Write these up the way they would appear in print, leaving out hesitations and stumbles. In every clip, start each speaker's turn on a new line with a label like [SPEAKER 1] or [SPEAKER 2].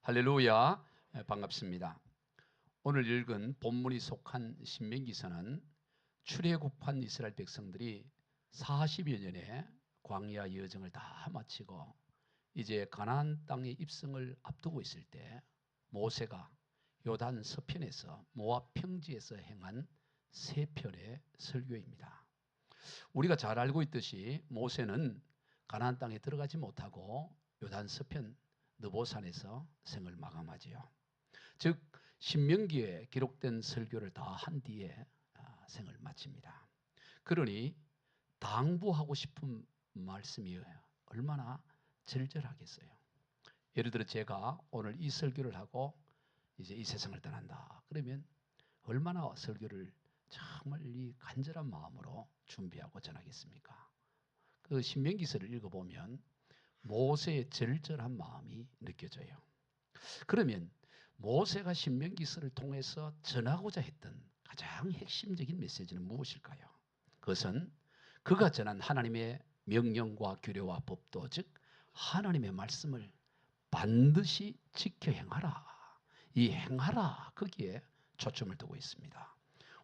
[SPEAKER 1] 할렐루야. 반갑습니다. 오늘 읽은 본문이 속한 신명기서는 출애굽한 이스라엘 백성들이 40여 년의 광야 여정을 다 마치고 이제 가나안 땅의 입성을 앞두고 있을 때 모세가 요단 서편에서 모압 평지에서 행한 세 편의 설교입니다. 우리가 잘 알고 있듯이 모세는 가나안 땅에 들어가지 못하고 요단 서편 느보산에서 생을 마감하지요. 즉 신명기에 기록된 설교를 다 한 뒤에 생을 마칩니다. 그러니 당부하고 싶은 말씀이 얼마나 절절하겠어요. 예를 들어 제가 오늘 이 설교를 하고 이제 이 세상을 떠난다 그러면 얼마나 설교를 정말 이 간절한 마음으로 준비하고 전하겠습니까? 그 신명기서를 읽어보면 모세의 절절한 마음이 느껴져요. 그러면 모세가 신명기서를 통해서 전하고자 했던 가장 핵심적인 메시지는 무엇일까요? 그것은 그가 전한 하나님의 명령과 규례와 법도, 즉 하나님의 말씀을 반드시 지켜 행하라. 이 행하라, 거기에 초점을 두고 있습니다.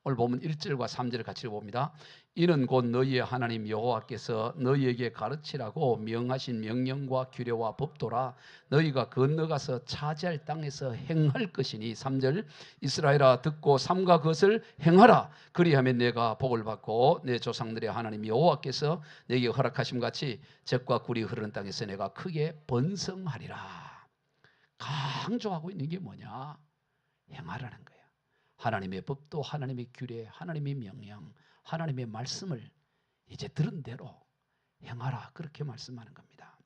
[SPEAKER 1] 오늘 보면 1절과 3절을 같이 봅니다. 이는 곧 너희의 하나님 여호와께서 너희에게 가르치라고 명하신 명령과 규례와 법도라. 너희가 건너가서 차지할 땅에서 행할 것이니. 3절 이스라엘아 듣고 삼가 그것을 행하라. 그리하면 내가 복을 받고 내 조상들의 하나님 여호와께서 내게 허락하심 같이 젖과 꿀이 흐르는 땅에서 내가 크게 번성하리라. 강조하고 있는 게 뭐냐? 행하라는 거예요. 하나님의 법도, 하나님의 규례, 하나님의 명령, 하나님의 말씀을 이제 들은 대로 행하라, 그렇게 말씀하는 겁니다.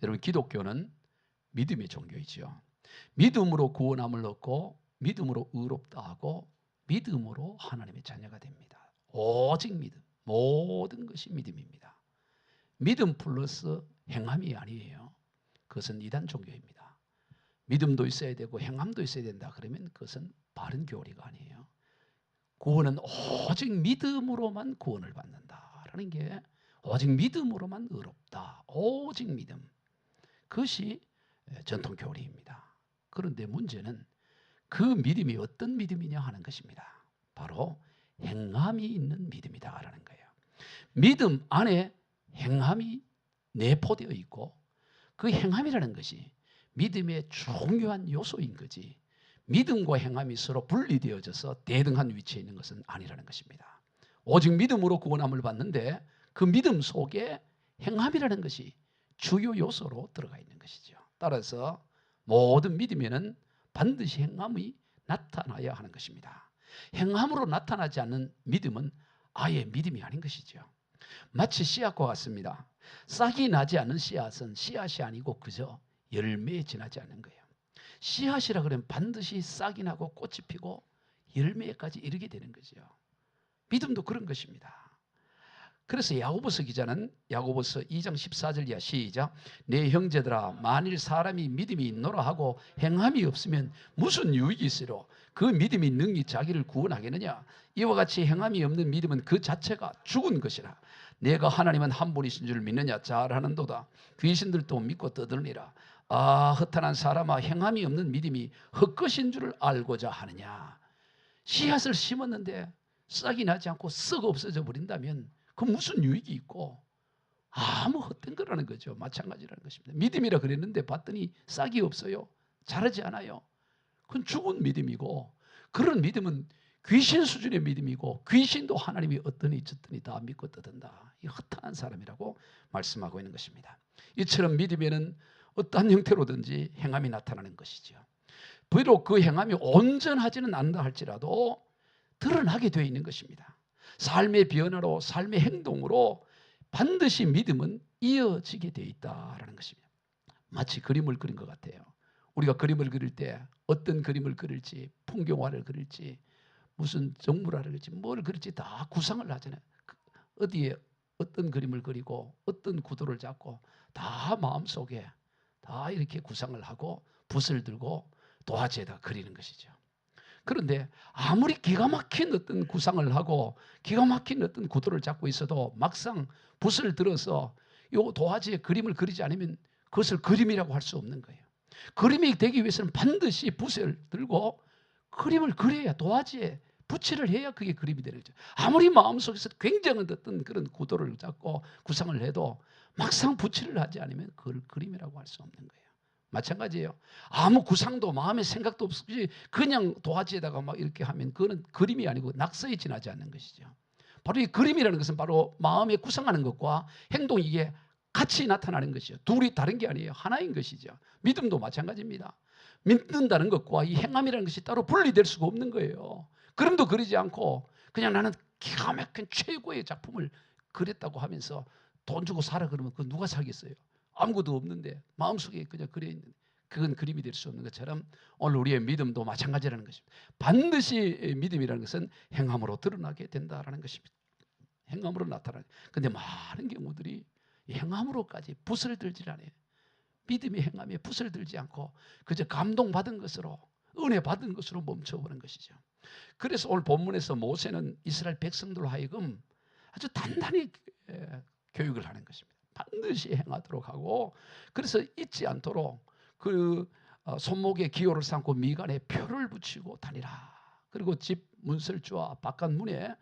[SPEAKER 1] 여러분, 기독교는 믿음의 종교이죠. 믿음으로 구원함을 얻고 믿음으로 의롭다 하고 믿음으로 하나님의 자녀가 됩니다. 오직 믿음, 모든 것이 믿음입니다. 믿음 플러스 행함이 아니에요. 그것은 이단 종교입니다. 믿음도 있어야 되고 행함도 있어야 된다 그러면 그것은 바른 교리가 아니에요. 구원은 오직 믿음으로만 구원을 받는다라는 게, 오직 믿음으로만 의롭다, 오직 믿음, 그것이 전통 교리입니다. 그런데 문제는 그 믿음이 어떤 믿음이냐 하는 것입니다. 바로 행함이 있는 믿음이다라는 거예요. 믿음 안에 행함이 내포되어 있고 그 행함이라는 것이 믿음의 중요한 요소인 거지, 믿음과 행함이 서로 분리되어져서 대등한 위치에 있는 것은 아니라는 것입니다. 오직 믿음으로 구원함을 받는데 그 믿음 속에 행함이라는 것이 주요 요소로 들어가 있는 것이죠. 따라서 모든 믿음에는 반드시 행함이 나타나야 하는 것입니다. 행함으로 나타나지 않는 믿음은 아예 믿음이 아닌 것이죠. 마치 씨앗과 같습니다. 싹이 나지 않는 씨앗은 씨앗이 아니고 그저 열매에 지나지 않는 거예요. 씨앗이라 그러면 반드시 싹이 나고 꽃이 피고 열매까지 이르게 되는 거죠. 믿음도 그런 것입니다. 그래서 야고보서 기자는 야고보서 2장 14절 이하 시작. 내 형제들아, 만일 사람이 믿음이 있노라 하고 행함이 없으면 무슨 유익이 있으려? 그 믿음이 능히 자기를 구원하겠느냐? 이와 같이 행함이 없는 믿음은 그 자체가 죽은 것이라. 내가 하나님은 한 분이신 줄 믿느냐? 잘하는도다. 귀신들도 믿고 떠드느니라. 아, 허탄한 사람아, 행함이 없는 믿음이 헛것인 줄을 알고자 하느냐? 씨앗을 심었는데 싹이 나지 않고 썩어 없어져 버린다면 그 무슨 유익이 있고 아무 헛된 거라는 거죠. 마찬가지라는 것입니다. 믿음이라 그랬는데 봤더니 싹이 없어요. 자라지 않아요. 그건 죽은 믿음이고, 그런 믿음은 귀신 수준의 믿음이고, 귀신도 하나님이 어떠니 저떠니 다 믿고 떠든다. 이 허탄한 사람이라고 말씀하고 있는 것입니다. 이처럼 믿음에는 어떠한 형태로든지 행함이 나타나는 것이죠. 비록 그 행함이 온전하지는 않다 할지라도 드러나게 되어 있는 것입니다. 삶의 변화로, 삶의 행동으로 반드시 믿음은 이어지게 되어 있다는 것입니다. 마치 그림을 그린 것 같아요. 우리가 그림을 그릴 때 어떤 그림을 그릴지, 풍경화를 그릴지, 무슨 정물화를 그릴지, 뭘 그릴지 다 구상을 하잖아요. 어디에 어떤 그림을 그리고 어떤 구도를 잡고 다 마음속에 다 이렇게 구상을 하고 붓을 들고 도화지에다 그리는 것이죠. 그런데 아무리 기가 막힌 어떤 구상을 하고 기가 막힌 어떤 구도를 잡고 있어도 막상 붓을 들어서 이 도화지에 그림을 그리지 않으면 그것을 그림이라고 할 수 없는 거예요. 그림이 되기 위해서는 반드시 붓을 들고 그림을 그려야, 도화지에 붓칠을 해야 그게 그림이 되는 거죠. 아무리 마음속에서 굉장한 어떤 그런 구도를 잡고 구상을 해도 막상 붓칠을 하지 않으면 그걸 그림이라고 할 수 없는 거예요. 마찬가지예요. 아무 구상도 마음의 생각도 없이 그냥 도화지에다가 막 이렇게 하면 그거는 그림이 아니고 낙서에 지나지 않는 것이죠. 바로 이 그림이라는 것은 바로 마음에 구상하는 것과 행동이 이게 같이 나타나는 것이죠. 둘이 다른 게 아니에요. 하나인 것이죠. 믿음도 마찬가지입니다. 믿는다는 것과 이 행함이라는 것이 따로 분리될 수가 없는 거예요. 그림도 그리지 않고 그냥 나는 기가 막힌 최고의 작품을 그렸다고 하면서 돈 주고 사라 그러면 그 누가 사겠어요? 아무것도 없는데 마음속에 그냥 그려 있는, 그건 그림이 될 수 없는 것처럼 오늘 우리의 믿음도 마찬가지라는 것입니다. 반드시 믿음이라는 것은 행함으로 드러나게 된다라는 것입니다. 행함으로 나타나는. 근데 많은 경우들이 행함으로까지 붓을 들지 않아요. 믿음의 행함에 붓을 들지 않고 그저 감동받은 것으로, 은혜 받은 것으로 멈춰보는 것이죠. 그래서 오늘 본문에서 모세는 이스라엘 백성들로 하여금 아주 단단히 교육을 하는 것입니다. 반드시 행하도록 하고, 그래서 잊지 않도록 그 손목에 기호를 삼고 미간에 표를 붙이고 다니라. 그리고 집 문설주와 바깥 문에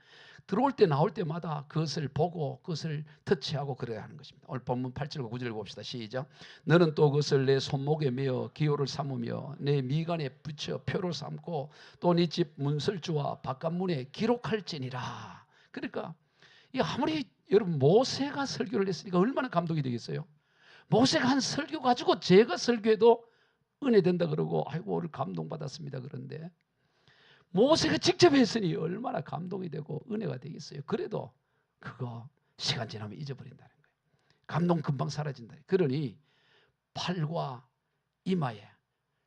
[SPEAKER 1] 들어올 때 나올 때마다 그것을 보고 그것을 터치하고 그래야 하는 것입니다. 오늘 본문 8절과 9절 봅시다. 시작. 너는 또 그것을 내 손목에 메어 기호를 삼으며 내 미간에 붙여 표를 삼고 또 네 집 문설주와 바깥 문에 기록할지니라. 그러니까 이 아무리 여러분 모세가 설교를 했으니까 얼마나 감동이 되겠어요. 모세가 한 설교 가지고 제가 설교해도 은혜 된다 그러고 아이고 오늘 감동받았습니다. 그런데 모세가 직접 했으니 얼마나 감동이 되고 은혜가 되겠어요. 그래도 그거 시간 지나면 잊어버린다는 거예요. 감동 금방 사라진다. 그러니 팔과 이마에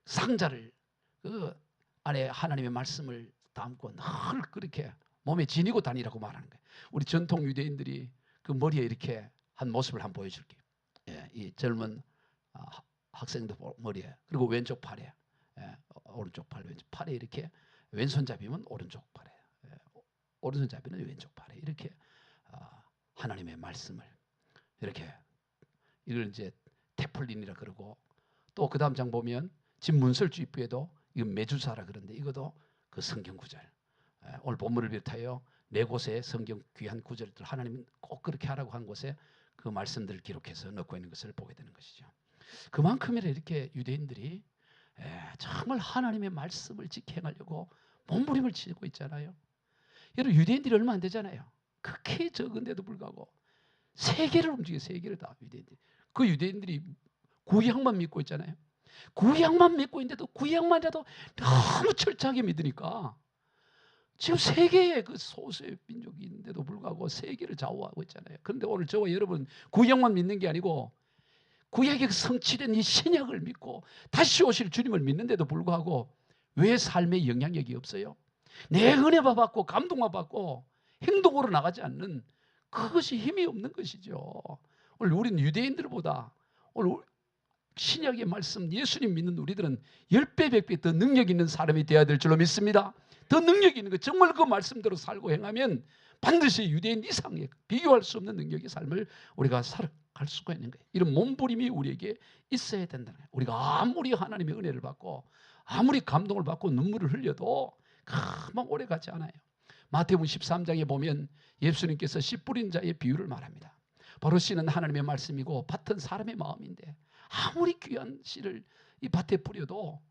[SPEAKER 1] 상자를 그 안에 하나님의 말씀을 담고 늘 그렇게 몸에 지니고 다니라고 말하는 거예요. 우리 전통 유대인들이 그 머리에 이렇게 한 모습을 한번 보여줄게요. 예, 이 젊은 학생들 머리에, 그리고 왼쪽 팔에, 오른쪽 팔, 왼쪽 팔에 이렇게 왼손잡이면 오른쪽 팔에, 오른손잡이는 왼쪽 팔에 이렇게 하나님의 말씀을 이렇게, 이걸 이제 테플린이라 그러고, 또 그 다음 장 보면 집 문설주 입구에도 이건 메주사라 그러는데 이것도 그 성경 구절, 오늘 본문을 비롯하여 네 곳의 성경 귀한 구절들, 하나님은 꼭 그렇게 하라고 한 곳에 그 말씀들을 기록해서 넣고 있는 것을 보게 되는 것이죠. 그만큼이나 이렇게 유대인들이 정말 하나님의 말씀을 지켜가려고 몸부림을 치고 있잖아요. 여러분 유대인들이 얼마 안 되잖아요. 그렇게 적은데도 불구하고 세계를 움직여, 세계를 다 유대인들이. 그 유대인들이 구약만 믿고 있잖아요. 구약만 믿고 있는데도 구약만이라도 너무 철저하게 믿으니까 지금 세계의 그 소수의 민족이 있는데도 불구하고 세계를 좌우하고 있잖아요. 그런데 오늘 저와 여러분 구약만 믿는 게 아니고 구약에 성취된 이 신약을 믿고 다시 오실 주님을 믿는데도 불구하고 왜 삶에 영향력이 없어요? 내 은혜만 받고 감동만 받고 행동으로 나가지 않는 그것이 힘이 없는 것이죠. 오늘 우리는 유대인들보다 오늘 신약의 말씀 예수님 믿는 우리들은 10배 100배 더 능력 있는 사람이 되어야 될 줄로 믿습니다. 더 능력 있는 것, 정말 그 말씀대로 살고 행하면 반드시 유대인 이상의 비교할 수 없는 능력의 삶을 우리가 살아갈 수가 있는 거예요. 이런 몸부림이 우리에게 있어야 된다는 거예요. 우리가 아무리 하나님의 은혜를 받고 아무리 감동을 받고 눈물을 흘려도 금방 오래 가지 않아요. 마태복음 13장에 보면 예수님께서 씨 뿌린 자의 비유를 말합니다. 바로 씨는 하나님의 말씀이고 밭은 사람의 마음인데 아무리 귀한 씨를 이 밭에 뿌려도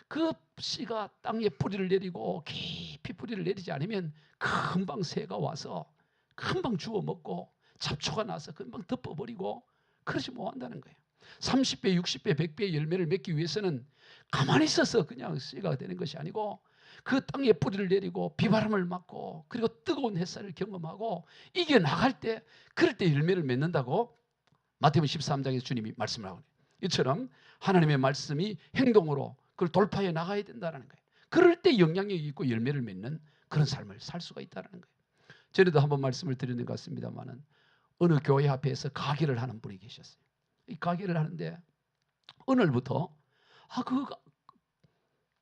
[SPEAKER 1] 그 씨가 땅에 뿌리를 내리고 깊이 뿌리를 내리지 않으면 금방 새가 와서 금방 주워 먹고 잡초가 나서 금방 덮어버리고 그러지 못한다는 거예요. 30배, 60배, 100배의 열매를 맺기 위해서는 가만히 있어서 그냥 씨가 되는 것이 아니고 그 땅에 뿌리를 내리고 비바람을 맞고 그리고 뜨거운 햇살을 경험하고 이겨나갈 때, 그럴 때 열매를 맺는다고 마태복음 13장에서 주님이 말씀을 하고 있어요. 이처럼 하나님의 말씀이 행동으로 그걸 돌파해 나가야 된다는 거예요. 그럴 때 영향력이 있고 열매를 맺는 그런 삶을 살 수가 있다는 거예요. 전에도 한번 말씀을 드리는 것 같습니다만은 어느 교회 앞에서 가게를 하는 분이 계셨어요. 이 가게를 하는데 어느 날부터 그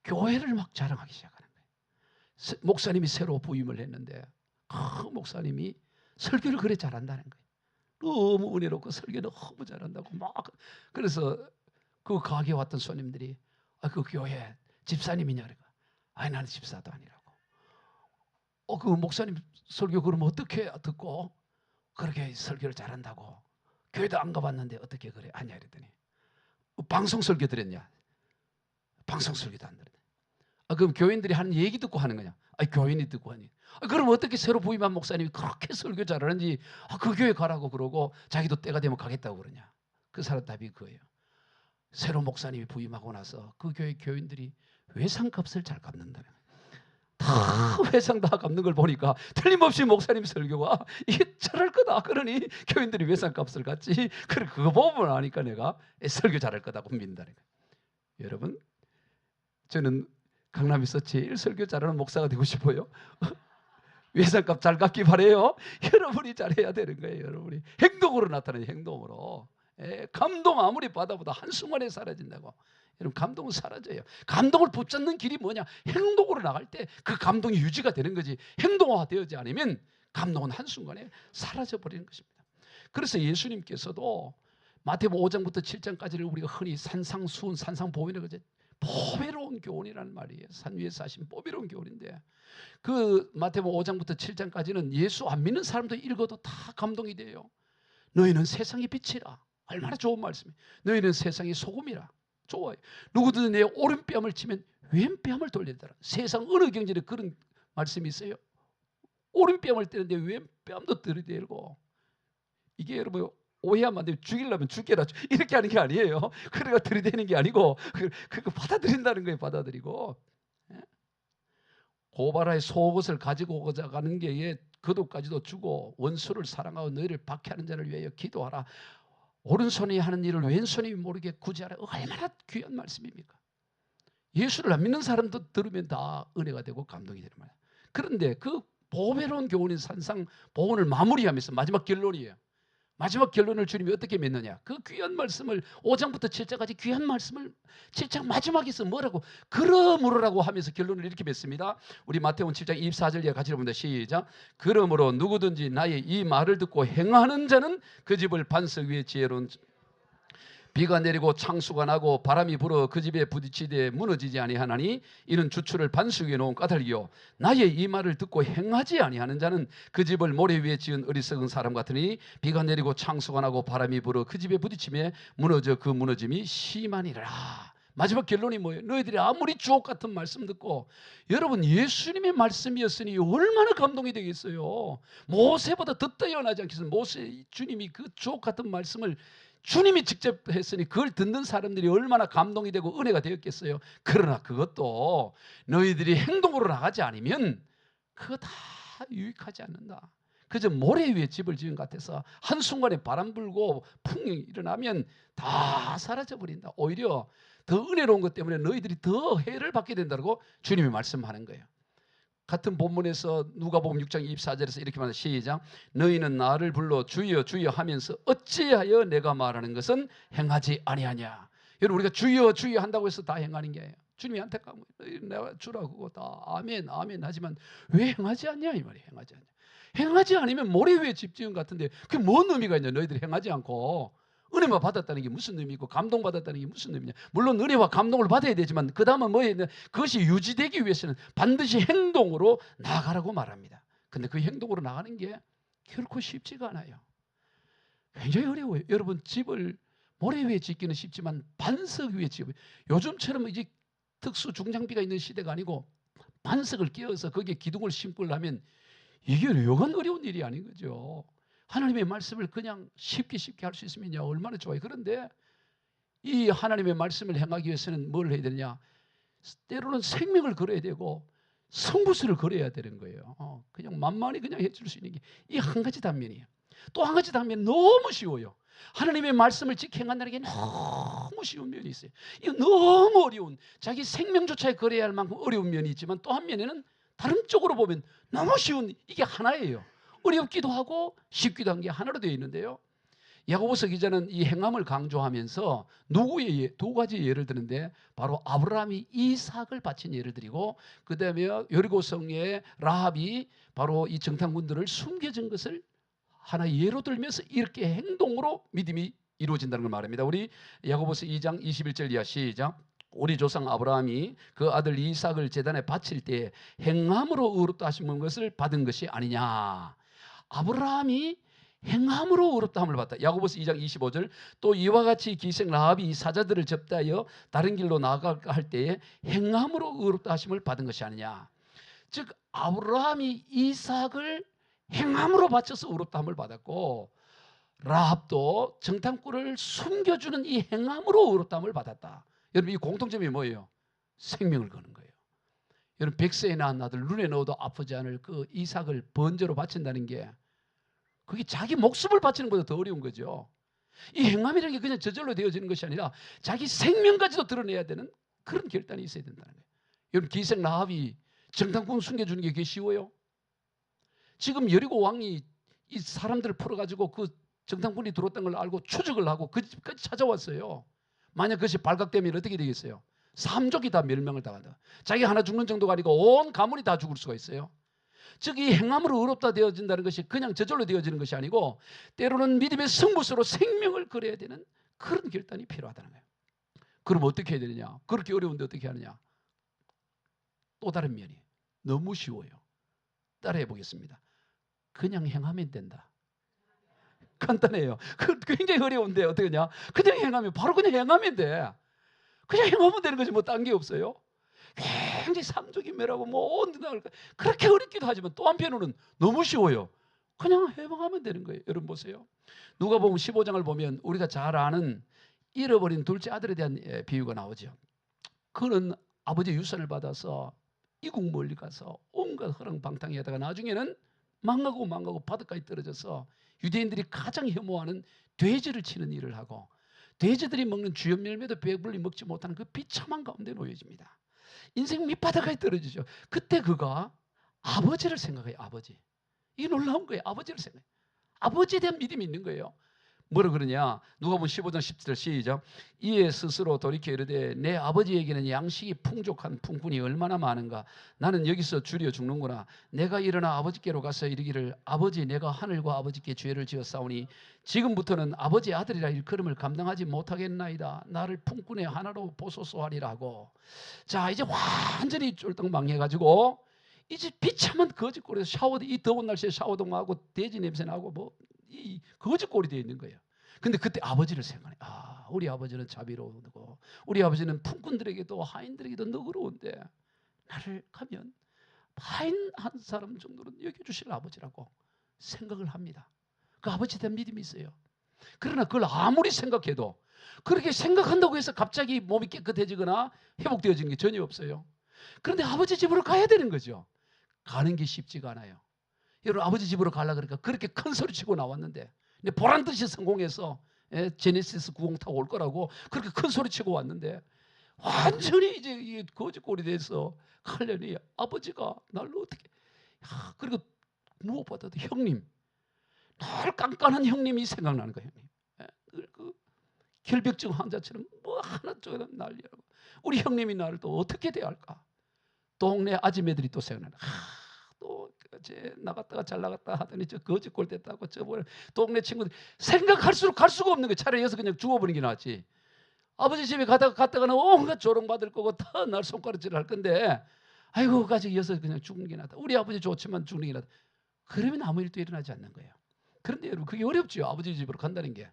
[SPEAKER 1] 교회를 막 자랑하기 시작하는 거예요. 목사님이 새로 부임을 했는데 그 목사님이 설교를 그래 잘한다는 거예요. 너무 은혜롭고 설교 너무 잘한다고 막, 그래서 그 가게에 왔던 손님들이 그 교회 집사님이냐 그러니까 아니 나는 집사도 아니라고. 그 목사님 설교 그러면 어떻게 듣고 그렇게 설교를 잘한다고 교회도 안 가봤는데 어떻게 그래 아니야 이랬더니 방송 설교 들었냐? 방송 설교도 안 들었네. 그럼 교인들이 하는 얘기 듣고 하는 거냐? 교인이 듣고 하니. 그럼 어떻게 새로 부임한 목사님이 그렇게 설교 잘하는지 그 교회 가라고 그러고 자기도 때가 되면 가겠다고 그러냐? 그 사람 답이 그거예요. 새로 목사님이 부임하고 나서 그 교회 교인들이 외상값을 잘 갚는다. 다 외상 다 갚는 걸 보니까 틀림없이 목사님 설교가 이게 잘할 거다. 그러니 교인들이 외상값을 갚지. 그거 보면 아니까 내가 설교 잘할 거다고 믿는다는 거예요. 여러분, 저는 강남에서 제일 설교 잘하는 목사가 되고 싶어요. 외상값 잘 갚기 바래요. 여러분이 잘해야 되는 거예요. 여러분이 행동으로 나타나는 행동으로. 감동 아무리 받아보다 한순간에 사라진다고. 여러분 감동은 사라져요. 감동을 붙잡는 길이 뭐냐? 행동으로 나갈 때 그 감동이 유지가 되는 거지. 행동화되지 않으면 감동은 한순간에 사라져버리는 것입니다. 그래서 예수님께서도 마태복음 5장부터 7장까지를 우리가 흔히 산상수훈, 산상보훈이라고 하죠. 보배로운 교훈이라는 말이에요. 산 위에 사신 보배로운 교훈인데 그 마태복음 5장부터 7장까지는 예수 안 믿는 사람도 읽어도 다 감동이 돼요. 너희는 세상의 빛이라. 얼마나 좋은 말씀이에요. 너희는 세상의 소금이라. 좋아요. 누구든 내 오른뺨을 치면 왼뺨을 돌리더라. 세상 어느 경전에 그런 말씀이 있어요. 오른뺨을 때리는데 왼뺨도 들이대고. 이게 여러분 오해하면 안 돼요. 죽이려면 죽여라. 이렇게 하는 게 아니에요. 그래가 들이대는 게 아니고 그거 받아들인다는 거예요. 받아들이고. 고바라의 속옷을 가지고 오고자 가는 게에 그도까지도 주고 원수를 사랑하고 너희를 박해하는 자를 위하여 기도하라. 오른손이 하는 일을 왼손이 모르게 구제하라. 얼마나 귀한 말씀입니까? 예수를 안 믿는 사람도 들으면 다 은혜가 되고 감동이 되는 말이에요. 그런데 그 보배로운 교훈인 산상보훈을 마무리하면서 마지막 결론이에요. 마지막 결론을 주님이 어떻게 맺느냐? 그 귀한 말씀을 5장부터 7장까지 귀한 말씀을 7장 마지막에서 뭐라고? 그러므로라고 하면서 결론을 이렇게 맺습니다. 우리 마태복음 7장 24절 같이 봅니다. 시작. 그러므로 누구든지 나의 이 말을 듣고 행하는 자는 그 집을 반석 위에 지혜로운 비가 내리고 창수가 나고 바람이 불어 그 집에 부딪히되 무너지지 아니하나니 이는 주추를 반석 위에 놓은 까닭이요 나의 이 말을 듣고 행하지 아니하는 자는 그 집을 모래 위에 지은 어리석은 사람 같으니 비가 내리고 창수가 나고 바람이 불어 그 집에 부딪히며 무너져 그 무너짐이 심하니라. 마지막 결론이 뭐예요? 너희들이 아무리 주옥 같은 말씀 듣고 여러분 예수님의 말씀이었으니 얼마나 감동이 되겠어요. 모세보다 더 뛰어나지 않겠어요? 모세 주님이 그 주옥 같은 말씀을 주님이 직접 했으니 그걸 듣는 사람들이 얼마나 감동이 되고 은혜가 되었겠어요. 그러나 그것도 너희들이 행동으로 나가지 않으면 그거 다 유익하지 않는다. 그저 모래 위에 집을 지은 것 같아서 한순간에 바람 불고 풍경이 일어나면 다 사라져버린다. 오히려 더 은혜로운 것 때문에 너희들이 더 해를 받게 된다고 주님이 말씀하는 거예요. 같은 본문에서 누가복음 6장 24절에서 이렇게 말합니다. 시작. 너희는 나를 불러 주여 주여 하면서 어찌하여 내가 말하는 것은 행하지 아니하냐. 여러분 우리가 주여 주여 한다고 해서 다 행하는 게 아니에요. 주님이 안타까운 거예요. 내가 주라고 다 아멘 아멘 하지만 왜 행하지 않냐 이 말이에요. 행하지 않냐. 행하지 않으면 모래 위에 집 지은 것 같은데 그게 뭔 의미가 있냐. 너희들이 행하지 않고 은혜만 받았다는 게 무슨 의미고 감동받았다는 게 무슨 의미냐. 물론 은혜와 감동을 받아야 되지만 그 다음은 뭐예요? 그것이 유지되기 위해서는 반드시 행동으로 나아가라고 말합니다. 근데 그 행동으로 나가는 게 결코 쉽지가 않아요. 굉장히 어려워요. 여러분 집을 모래 위에 짓기는 쉽지만 반석 위에 짓고 요즘처럼 이제 특수 중장비가 있는 시대가 아니고 반석을 끼워서 거기에 기둥을 심으려면 이게 여간 어려운 일이 아닌 거죠. 하나님의 말씀을 그냥 쉽게 할 수 있으면 얼마나 좋아요. 그런데 이 하나님의 말씀을 행하기 위해서는 뭘 해야 되느냐. 때로는 생명을 걸어야 되고 성부수를 걸어야 되는 거예요. 그냥 만만히 그냥 해줄 수 있는 게 이 한 가지 단면이에요. 또 한 가지 단면 너무 쉬워요. 하나님의 말씀을 지켜 행한다는 게 너무 쉬운 면이 있어요. 이거 너무 어려운 자기 생명조차 걸어야 할 만큼 어려운 면이 있지만 또 한 면에는 다른 쪽으로 보면 너무 쉬운 이게 하나예요. 어렵기도 하고 쉽기도 한 게 하나로 되어 있는데요. 야고보서 기자는 이 행함을 강조하면서 누구의 두 가지 예를 드는데 바로 아브라함이 이삭을 바친 예를 드리고 그 다음에 여리고성의 라합이 바로 이 정탐꾼들을 숨겨진 것을 하나의 예로 들면서 이렇게 행동으로 믿음이 이루어진다는 걸 말합니다. 우리 야고보서 2장 21절 이하 시작. 우리 조상 아브라함이 그 아들 이삭을 제단에 바칠 때 행함으로 의롭다 하신 것을 받은 것이 아니냐. 아브라함이 행함으로 의롭다 함을 받다. 야고보서 2장 25절 또 이와 같이 기생 라합이 사자들을 접대하여 다른 길로 나아갈까 할 때에 행함으로 의롭다 하심을 받은 것이 아니냐. 즉 아브라함이 이삭을 행함으로 바쳐서 의롭다 함을 받았고 라합도 정탐꾼을 숨겨주는 이 행함으로 의롭다 함을 받았다. 여러분 이 공통점이 뭐예요? 생명을 거는 거예요. 여러분 100세에 낳은 아들 눈에 넣어도 아프지 않을 그 이삭을 번제로 바친다는 게 그게 자기 목숨을 바치는 것보다 더 어려운 거죠. 이 행함이라는 게 그냥 저절로 되어지는 것이 아니라 자기 생명까지도 드러내야 되는 그런 결단이 있어야 된다는 거예요. 여러분 기생 라합이 정탐꾼 숨겨주는 게 그게 쉬워요? 지금 여리고 왕이 이 사람들을 풀어가지고 그 정탐꾼이 들어왔다는 걸 알고 추적을 하고 그 집까지 찾아왔어요. 만약 그것이 발각되면 어떻게 되겠어요? 3족이 다 멸망을 당한다. 자기가 하나 죽는 정도가 아니고 온 가문이 다 죽을 수가 있어요. 즉 이 행함으로 의롭다 되어진다는 것이 그냥 저절로 되어지는 것이 아니고 때로는 믿음의 승부수로 생명을 걸어야 되는 그런 결단이 필요하다는 거예요. 그럼 어떻게 해야 되느냐? 그렇게 어려운데 어떻게 하느냐? 또 다른 면이 너무 쉬워요. 따라해 보겠습니다. 그냥 행하면 된다. 간단해요. 굉장히 어려운데 어떻게 하냐? 그냥 행하면 바로 그냥 행하면 돼. 그냥 행하면 되는 거지 뭐 딴 게 없어요. 굉장히 삼족인멸하고 뭐 그렇게 어렵기도 하지만 또 한편으로는 너무 쉬워요. 그냥 해방하면 되는 거예요. 여러분 보세요. 누가복음 15장을 보면 우리가 잘 아는 잃어버린 둘째 아들에 대한 비유가 나오죠. 그는 아버지 유산을 받아서 이국 멀리 가서 온갖 허랑방탕히 하다가 나중에는 망하고 바닷가에 떨어져서 유대인들이 가장 혐오하는 돼지를 치는 일을 하고 돼지들이 먹는 주엽 열매도 배불리 먹지 못하는 그 비참한 가운데 놓여집니다. 인생 밑바닥에 떨어지죠. 그때 그가 아버지를 생각해요. 아버지. 이게 놀라운 거예요. 아버지를 생각해요. 아버지에 대한 믿음이 있는 거예요. 뭐라 그러냐? 누가복음 15장 10절 시작. 이에 스스로 돌이켜 이르되 내 아버지에게는 양식이 풍족한 품꾼이 얼마나 많은가. 나는 여기서 줄여 죽는구나. 내가 일어나 아버지께로 가서 이르기를 아버지 내가 하늘과 아버지께 죄를 지었사오니 지금부터는 아버지 아들이라 일컬음을 감당하지 못하겠나이다. 나를 품꾼의 하나로 보소서 하리라 하고. 자 이제 완전히 쫄딱 망해가지고 이제 비참한 거짓골에서 샤워도 이 더운 날씨에 샤워도 하고 돼지 냄새 나고 뭐 이 거짓골이 되어 있는 거예요. 근데 그때 아버지를 생각해. 아, 우리 아버지는 자비로우고 우리 아버지는 품꾼들에게도 하인들에게도 너그러운데 나를 가면 하인 한 사람 정도는 여겨주실 아버지라고 생각을 합니다. 그 아버지에 대한 믿음이 있어요. 그러나 그걸 아무리 생각해도 그렇게 생각한다고 해서 갑자기 몸이 깨끗해지거나 회복되어지는 게 전혀 없어요. 그런데 아버지 집으로 가야 되는 거죠. 가는 게 쉽지가 않아요. 여러분 아버지 집으로 가려고 그러니까 그렇게 큰 소리 치고 나왔는데 보란 듯이 성공해서 제네시스 90 타고 올 거라고 그렇게 큰 소리 치고 왔는데 완전히 이제 거짓골이 돼서 하려니 아버지가 나를 어떻게 그리고 무엇보다도 형님 늘 깐깐한 형님이 생각나는 거예요. 형님. 그 결벽증 환자처럼 뭐 하나 쪼개면 난리라고. 우리 형님이 나를 또 어떻게 대할까? 동네 아줌매들이 또 생각나는 또 나갔다가 잘 나갔다 하더니 저 거짓골 됐다고 저번에 동네 친구들 생각할수록 갈 수가 없는 거예요. 차라리 여기서 그냥 죽어버리는 게 낫지. 아버지 집에 갔다가는 온갖 조롱받을 거고 다 날 손가락질을 할 건데 아이고 가지고 여기서 그냥 죽는 게 낫다. 우리 아버지 좋지만 죽는 게 낫다. 그러면 아무 일도 일어나지 않는 거예요. 그런데 여러분 그게 어렵죠. 아버지 집으로 간다는 게.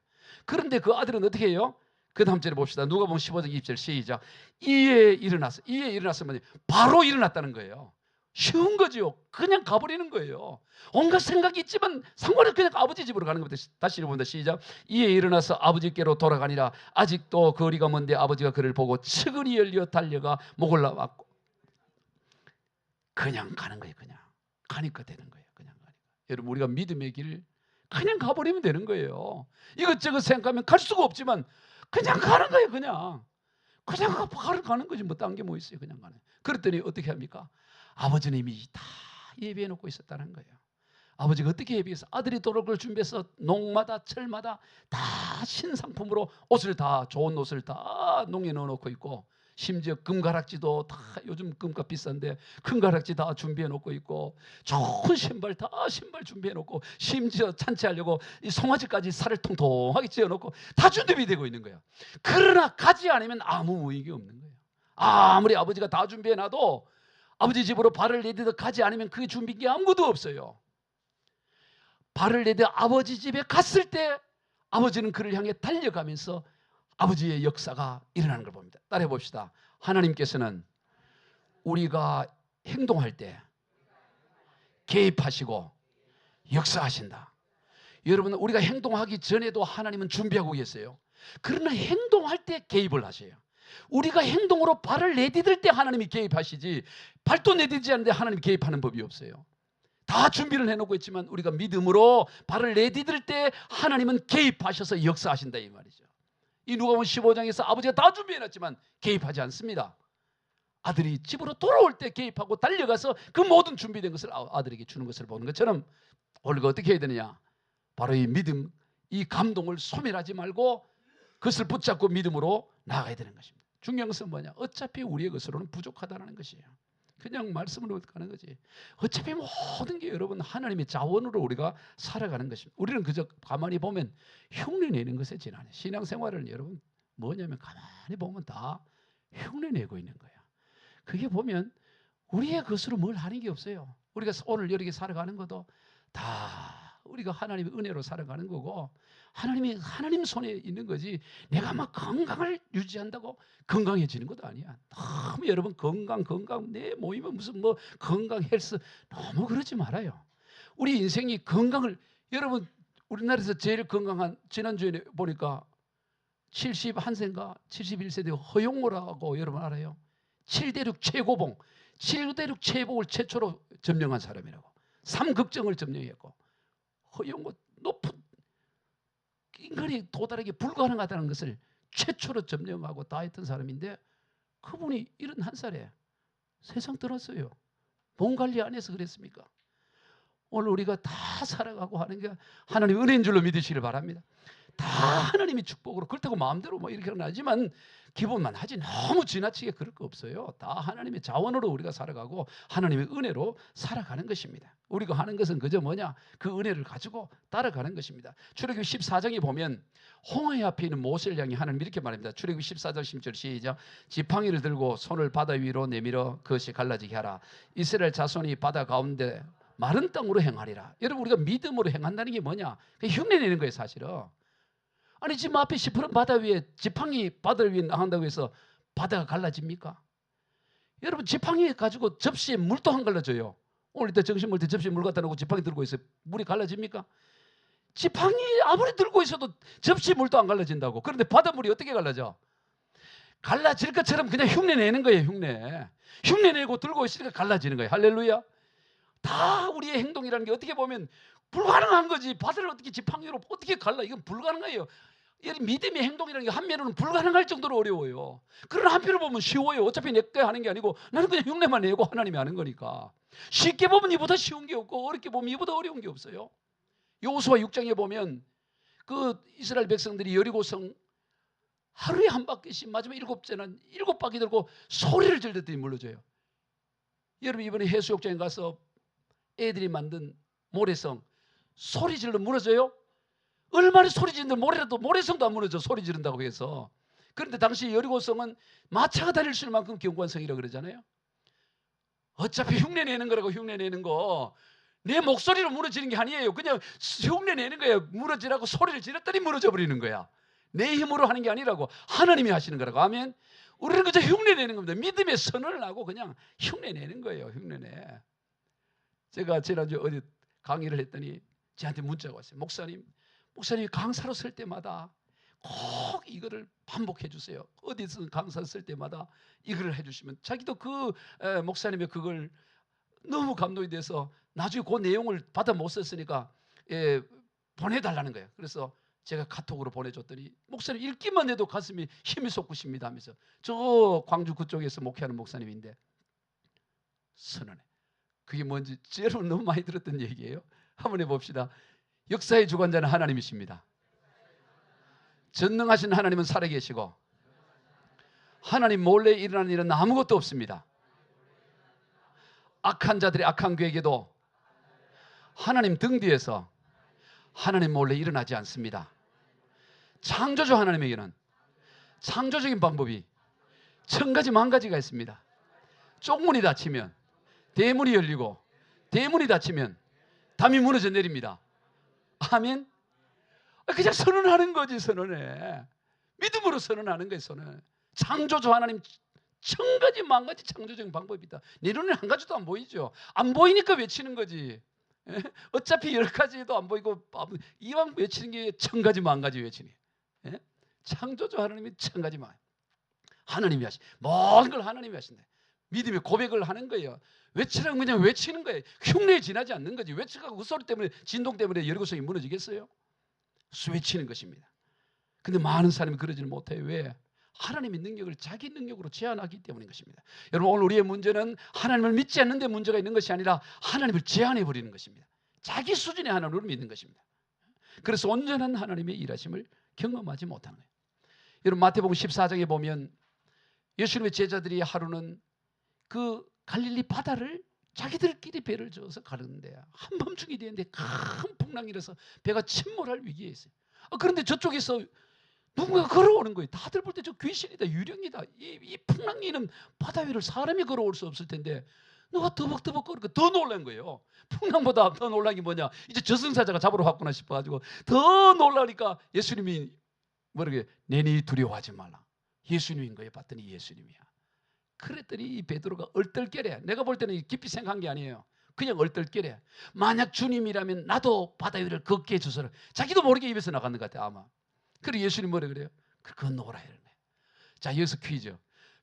[SPEAKER 1] 그런데 그 아들은 어떻게 해요? 그 다음 절에 봅시다. 누가복음 15장 20절 시작. 이에 일어났으면 바로 일어났다는 거예요. 쉬운 거죠. 그냥 가버리는 거예요. 온갖 생각이 있지만 상관없이 그냥 아버지 집으로 가는 겁니다. 다시 읽어본다. 시작. 이에 일어나서 아버지께로 돌아가니라. 아직도 거리가 먼데 아버지가 그를 보고 측은히 열려 달려가 목을 나왔고 그냥 가는 거예요. 그냥 가니까 되는 거예요. 그냥 가니까. 여러분 우리가 믿음의 길 그냥 가버리면 되는 거예요. 이것저것 생각하면 갈 수가 없지만 그냥 가는 거예요. 그냥 가는 거지 뭐 딴 게 뭐 있어요. 그냥 가는. 그랬더니 어떻게 합니까? 아버지는 이미 다 예비해 놓고 있었다는 거예요. 아버지가 어떻게 예비해서 아들이 돌아올 걸 준비해서 농마다 철마다 다 신상품으로 옷을 다 좋은 옷을 다 농에 넣어놓고 있고 심지어 금가락지도 다 요즘 금값 비싼데 금가락지 다 준비해 놓고 있고 좋은 신발 다 신발 준비해 놓고 심지어 잔치하려고 이 송아지까지 살을 통통하게 찌어 놓고 다 준비되고 되고 있는 거야. 그러나 가지 않으면 아무 의익이 없는 거예요. 아무리 아버지가 다 준비해 놔도 아버지 집으로 발을 내딛어 가지 않으면 그게 준비한 게 아무것도 없어요. 발을 내딛어 아버지 집에 갔을 때 아버지는 그를 향해 달려가면서 아버지의 역사가 일어나는 걸 봅니다. 따라해 봅시다. 하나님께서는 우리가 행동할 때 개입하시고 역사하신다. 여러분, 우리가 행동하기 전에도 하나님은 준비하고 계세요. 그러나 행동할 때 개입을 하세요. 우리가 행동으로 발을 내디딜 때 하나님이 개입하시지, 발도 내디디지 않는데 하나님이 개입하는 법이 없어요. 다 준비를 해놓고 있지만 우리가 믿음으로 발을 내디딜 때 하나님은 개입하셔서 역사하신다 이 말이죠. 이 누가복음 15장에서 아버지가 다 준비해놨지만 개입하지 않습니다. 아들이 집으로 돌아올 때 개입하고 달려가서 그 모든 준비된 것을 아들에게 주는 것을 보는 것처럼 우리가 어떻게 해야 되느냐? 바로 이 믿음, 이 감동을 소멸하지 말고 그것을 붙잡고 믿음으로 나아가야 되는 것입니다. 중요한 것은 뭐냐? 어차피 우리의 것으로는 부족하다는 것이에요. 그냥 말씀으로 가는 거지. 어차피 모든 게 여러분 하나님의 자원으로 우리가 살아가는 것입니다. 우리는 그저 가만히 보면 흉내내는 것에 지나네. 신앙생활은 여러분 뭐냐면 가만히 보면 다 흉내내고 있는 거야. 그게 보면 우리의 것으로 뭘 하는 게 없어요. 우리가 오늘 이렇게 살아가는 것도 다 우리가 하나님의 은혜로 살아가는 거고 하나님 손에 있는 거지. 내가 막 건강을 유지한다고 건강해지는 것도 아니야. 너무 여러분 건강 내 모임은 무슨 뭐 건강 헬스 너무 그러지 말아요. 우리 인생이 건강을 여러분 우리나라에서 제일 건강한 지난주에 보니까 71세인가 71세인데 허용호라고 여러분 알아요? 7대륙 최고봉 7대륙 최고봉을 최초로 점령한 사람이라고. 3극정을 점령했고 허용호 높은 인간이 도달하기 불가능하다는 것을 최초로 점령하고 다 했던 사람인데 그분이 71살에 세상 떠났어요. 몸 관리 안 해서 그랬습니까? 오늘 우리가 다 살아가고 하는 게 하나님 은혜인 줄로 믿으시길 바랍니다. 다 하나님의 축복으로 그렇다고 마음대로 뭐 이렇게 하지만 기본만 하지 너무 지나치게 그럴 거 없어요. 다 하나님의 자원으로 우리가 살아가고 하나님의 은혜로 살아가는 것입니다. 우리가 하는 것은 그저 뭐냐? 그 은혜를 가지고 따라가는 것입니다. 출애굽기 14장에 보면 홍해 앞에 있는 모세를 향해 하나님 이렇게 말합니다. 출애굽기 14장 10절 시작. 지팡이를 들고 손을 바다 위로 내밀어 그것이 갈라지게 하라. 이스라엘 자손이 바다 가운데 마른 땅으로 행하리라. 여러분 우리가 믿음으로 행한다는 게 뭐냐? 흉내내는 거예요 사실은. 아니 지금 앞에 시퍼런 바다 위에 지팡이 바다 위에 나간다고 해서 바다가 갈라집니까? 여러분 지팡이 가지고 접시에 물도 안 갈라져요. 오늘 이따 점심 먹을 때 접시에 물 갖다 놓고 지팡이 들고 있어요. 물이 갈라집니까? 지팡이 아무리 들고 있어도 접시에 물도 안 갈라진다고. 그런데 바닷물이 어떻게 갈라져? 갈라질 것처럼 그냥 흉내내는 거예요. 흉내내고 들고 있으니까 갈라지는 거예요. 할렐루야. 다 우리의 행동이라는 게 어떻게 보면 불가능한 거지. 바다를 어떻게 지팡이로 어떻게 갈라? 이건 불가능해요. 믿음의 행동이라는 게 한면으로는 불가능할 정도로 어려워요. 그러나 한편으로 보면 쉬워요. 어차피 내가 하는 게 아니고 나는 그냥 흉내만 내고 하나님이 하는 거니까. 쉽게 보면 이보다 쉬운 게 없고 어렵게 보면 이보다 어려운 게 없어요. 여호수아 6장에 보면 그 이스라엘 백성들이 여리고성 하루에 한 바퀴씩 마지막 7째는 7바퀴 들고 소리를 지르더니 물러져요. 여러분 이번에 해수욕장에 가서 애들이 만든 모래성 소리 질러 무너져요? 얼마나 소리 지르는데 모래성도 안 무너져. 소리 지른다고 해서. 그런데 당시 여리고성은 마차가 다닐 수 있을 만큼 견고한 성이라고 그러잖아요. 어차피 흉내내는 거라고. 흉내내는 거 내 목소리로 무너지는 게 아니에요. 그냥 흉내내는 거예요. 무너지라고 소리를 지르더니 무너져 버리는 거야. 내 힘으로 하는 게 아니라고. 하나님이 하시는 거라고. 아멘. 우리는 그저 흉내내는 겁니다. 믿음의 선언을 하고 그냥 흉내내는 거예요. 흉내내. 제가 지난주 어디 강의를 했더니 저한테 문자가 왔어요. 목사님이 강사로 쓸 때마다 꼭 이거를 반복해 주세요. 어디서 강사 쓸 때마다 이거를 해주시면 자기도 그 목사님의 그걸 너무 감동이 돼서 나중에 그 내용을 받아 못 썼으니까 보내달라는 거예요. 그래서 제가 카톡으로 보내줬더니 목사님 읽기만 해도 가슴이 힘이 솟구십니다 하면서 저 광주 그쪽에서 목회하는 목사님인데 선언해. 그게 뭔지 제로 너무 많이 들었던 얘기예요. 한번 해봅시다. 역사의 주관자는 하나님이십니다. 전능하신 하나님은 살아계시고 하나님 몰래 일어나는 일은 아무것도 없습니다. 악한 자들의 악한 계획에도 하나님 등 뒤에서 하나님 몰래 일어나지 않습니다. 창조주 하나님에게는 창조적인 방법이 1000가지 만가지가 있습니다. 쪽문이 닫히면 대문이 열리고, 대문이 닫히면 담이 무너져 내립니다. 아멘. 그냥 선언하는 거지. 선언해. 믿음으로 선언하는 거예요. 선언. 창조주 하나님 1000가지 만가지 창조적인 방법이 있다. 내 눈에 한 가지도 안 보이죠. 안 보이니까 외치는 거지. 어차피 10가지도 안 보이고 이왕 외치는 게 1000가지 만가지 외치니. 창조주 하나님이 1000가지 만. 하나님이 하시. 모든 걸 하나님이 하신다. 믿음의 고백을 하는 거예요. 외치라면 그냥 외치는 거예요. 흉내에 지나지 않는 거지. 외치고 그 소리 때문에, 진동 때문에 여리고성이 무너지겠어요? 외치는 것입니다. 근데 많은 사람이 그러지는 못해요. 왜? 하나님의 능력을 자기 능력으로 제한하기 때문인 것입니다. 여러분, 오늘 우리의 문제는 하나님을 믿지 않는 데 문제가 있는 것이 아니라 하나님을 제한해 버리는 것입니다. 자기 수준의 하나님을 믿는 것입니다. 그래서 온전한 하나님의 일하심을 경험하지 못하는 거예요. 여러분, 마태복음 14장에 보면 예수님의 제자들이 하루는 그 갈릴리 바다를 자기들끼리 배를 저어서 가는데 한밤중이 되는데 큰 풍랑이 일어서 배가 침몰할 위기에 있어요. 그런데 저쪽에서 누군가 걸어오는 거예요. 다들 볼 때 저 귀신이다, 유령이다. 이 풍랑이 있는 바다 위를 사람이 걸어올 수 없을 텐데 누가 더벅더벅 거리니까 더 놀란 거예요. 풍랑보다 더 놀란 게 뭐냐, 이제 저승사자가 잡으러 왔구나 싶어가지고 더 놀라니까 예수님이 뭐라게, 내니 두려워하지 말라. 예수님인 거예요. 봤더니 예수님이야. 그랬더니 이 베드로가 얼떨결에, 내가 볼 때는 깊이 생각한 게 아니에요. 그냥 얼떨결에, 만약 주님이라면 나도 바다 위를 걷게 해주소서. 자기도 모르게 입에서 나갔는 것 같아요, 아마. 그리고 예수님 뭐라 그래요? 건너오라 이러네. 자, 여기서 퀴즈.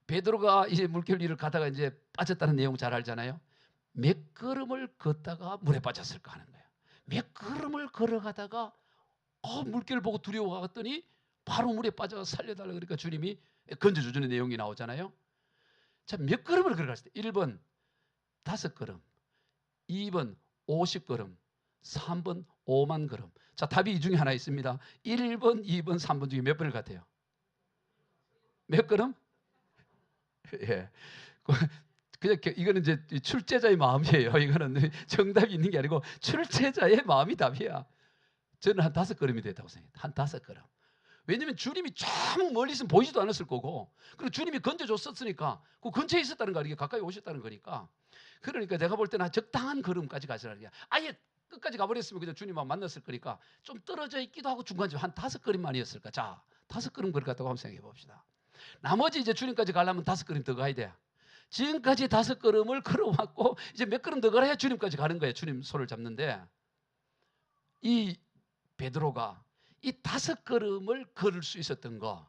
[SPEAKER 1] 베드로가 이제 물결 위를 가다가 이제 빠졌다는 내용 잘 알잖아요. 몇 걸음을 걷다가 물에 빠졌을까 하는 거예요. 몇 걸음을 걸어가다가 물결 보고 두려워갔더니 바로 물에 빠져 살려달라 그러니까 주님이 건져주는 내용이 나오잖아요. 자, 몇 걸음을 걸어갔을 때 1번 5걸음, 2번 50걸음, 3번 5만 걸음. 자, 답이 이 중에 하나 있습니다. 1번, 2번, 3번 중에 몇 번을 같아요? 몇 걸음? 예. 그냥 이거는 이제 출제자의 마음이에요. 이거는 정답이 있는 게 아니고 출제자의 마음이 답이야. 저는 한 5걸음이 됐다고 생각해요. 한 5걸음. 왜냐하면 주님이 저 멀리 있으면 보이지도 않았을 거고, 그리고 주님이 건져줬었으니까 그 근처에 있었다는 거 아니에요. 가까이 오셨다는 거니까. 그러니까 내가 볼 때는 적당한 걸음까지 가시라는 게, 아예 끝까지 가버렸으면 그냥 주님만 만났을 거니까 좀 떨어져 있기도 하고 중간쯤 한 5걸음만이었을까. 자, 5걸음 걸어갔다고 한번 생각해 봅시다. 나머지 이제 주님까지 가려면 5걸음 더 가야 돼. 지금까지 5걸음을 걸어왔고 이제 몇 걸음 더 걸어야 주님까지 가는 거예요. 주님 손을 잡는데 이 베드로가 이 5걸음을 걸을 수 있었던 거,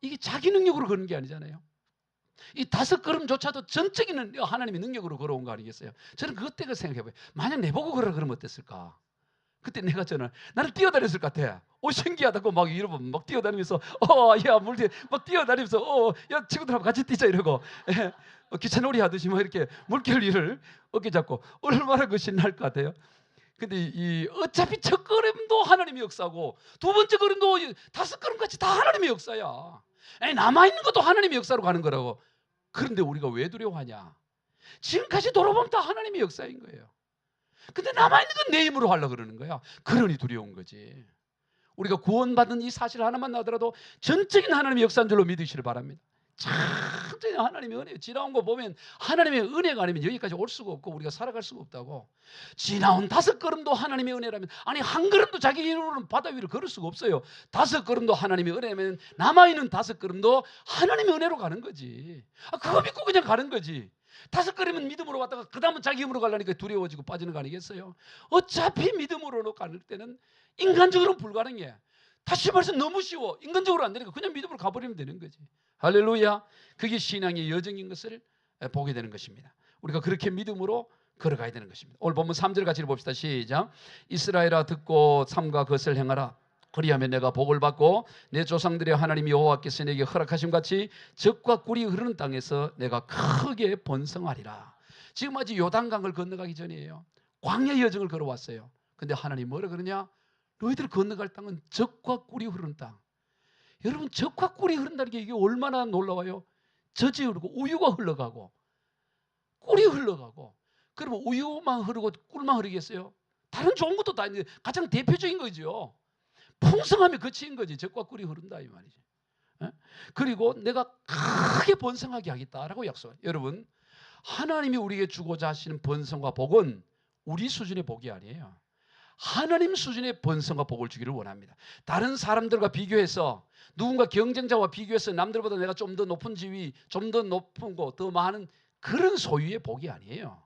[SPEAKER 1] 이게 자기 능력으로 걸은 게 아니잖아요. 이 5걸음조차도 전적인 하나님의 능력으로 걸어온 거 아니겠어요? 저는 그것 때문에 생각해봐요. 만약 내보고 걸으라 그러면 어땠을까? 그때 내가 나는 뛰어다녔을 것 같아. 신기하다고 막 이러면 막 뛰어다니면서 야 물에 막 뛰어다니면서 야 친구들하고 같이 뛰자 이러고 기차놀이 하듯이 막 이렇게 물결 위를 어깨 잡고 얼마나 그 신날 것 같아요. 근데 이 어차피 첫 걸음도 하나님의 역사고 두 번째 걸음도 5걸음 같이 다 하나님의 역사야. 남아있는 것도 하나님의 역사로 가는 거라고. 그런데 우리가 왜 두려워하냐? 지금까지 돌아보면 다 하나님의 역사인 거예요. 근데 남아있는 건 내 힘으로 하려고 그러는 거야. 그러니 두려운 거지. 우리가 구원받은 이 사실 하나만 나더라도 전적인 하나님의 역사인 줄로 믿으시길 바랍니다. 전적인 하나님의 은혜. 지나온 거 보면 하나님의 은혜가 아니면 여기까지 올 수가 없고 우리가 살아갈 수가 없다고. 지나온 5걸음도 하나님의 은혜라면, 아니 한 걸음도 자기 힘으로는 바다 위를 걸을 수가 없어요. 5걸음도 하나님의 은혜면 남아있는 5걸음도 하나님의 은혜로 가는 거지. 그거 믿고 그냥 가는 거지. 5걸음은 믿음으로 왔다가 그 다음은 자기 힘으로 가려니까 두려워지고 빠지는 거 아니겠어요? 어차피 믿음으로 갈 때는 인간적으로는 불가능해. 다시 말해서 너무 쉬워. 인간적으로 안 되니까 그냥 믿음으로 가버리면 되는 거지. 할렐루야. 그게 신앙의 여정인 것을 보게 되는 것입니다. 우리가 그렇게 믿음으로 걸어가야 되는 것입니다. 오늘 본문 3절 같이 봅시다. 시작. 이스라엘아 듣고 삼가 그것을 행하라. 그리하면 내가 복을 받고 내 조상들의 하나님 여호와께서 내게 허락하신 같이 젖과 꿀이 흐르는 땅에서 내가 크게 번성하리라. 지금 아직 요단강을 건너가기 전이에요. 광야 여정을 걸어왔어요. 근데 하나님 뭐라 그러냐? 너희들 건너갈 땅은 젖과 꿀이 흐르는 땅. 여러분, 젖과 꿀이 흐른다는 게 이게 얼마나 놀라워요. 젖이 흐르고 우유가 흘러가고 꿀이 흘러가고, 그러면 우유만 흐르고 꿀만 흐르겠어요? 다른 좋은 것도 다 있는데 가장 대표적인 거죠. 풍성함이 그치인 거지. 젖과 꿀이 흐른다 이 말이죠. 그리고 내가 크게 번성하게 하겠다라고 약속해요. 여러분, 하나님이 우리에게 주고자 하시는 번성과 복은 우리 수준의 복이 아니에요. 하나님 수준의 번성과 복을 주기를 원합니다. 다른 사람들과 비교해서, 누군가 경쟁자와 비교해서 남들보다 내가 좀 더 높은 지위, 좀 더 높은 거, 더 많은 그런 소유의 복이 아니에요.